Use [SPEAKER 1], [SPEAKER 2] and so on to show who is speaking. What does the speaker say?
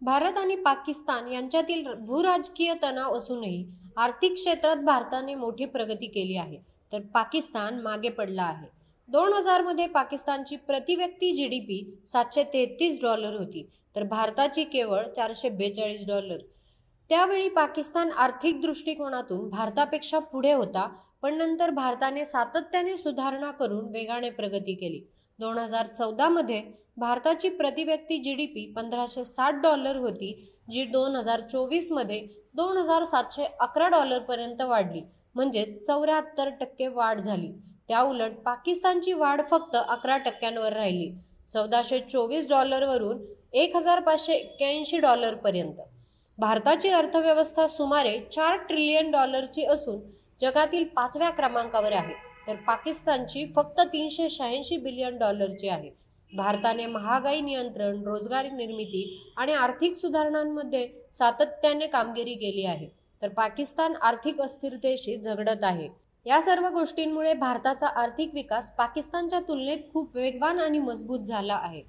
[SPEAKER 1] भारत आणि पाकिस्तान यांच्यातील भूराजकीय तणाव असूनही आर्थिक क्षेत्रात भारताने मोठी प्रगती केली आहे, तर पाकिस्तान मागे पडला आहे. 2000 मध्ये पाकिस्तानची प्रतिव्यक्ती जीडीपी $733 होती, तर भारताची केवळ $442. त्यावेळी पाकिस्तान आर्थिक दृष्टिकोनातून भारतापेक्षा पुढे होता, पण नंतर भारताने सातत्याने सुधारणा करून वेगाने प्रगती केली. 2014 मध्ये भारताची प्रतिव्यक्ती जीडीपी $1560 होती, जी 2024 मध्ये $2711 पर्यंत वाढली, म्हणजे 74% वाढ झाली. त्याउलट पाकिस्तानची वाढ फक्त 11%वर राहिली, $1424 वरून $1581 पर्यंत. भारताची अर्थव्यवस्था सुमारे $4 ट्रिलियन असून जगातील 5व्या क्रमांकावर आहे, तर पाकिस्तानची फक्त $386 बिलियन आहे. भारताने महागाई नियंत्रण, रोजगार निर्मिती आणि आर्थिक सुधारणांमध्ये सातत्याने कामगिरी केली आहे, तर पाकिस्तान आर्थिक अस्थिरतेशी झगडत आहे. या सर्व गोष्टींमुळे भारताचा आर्थिक विकास पाकिस्तानच्या तुलनेत खूप वेगवान आणि मजबूत झाला आहे.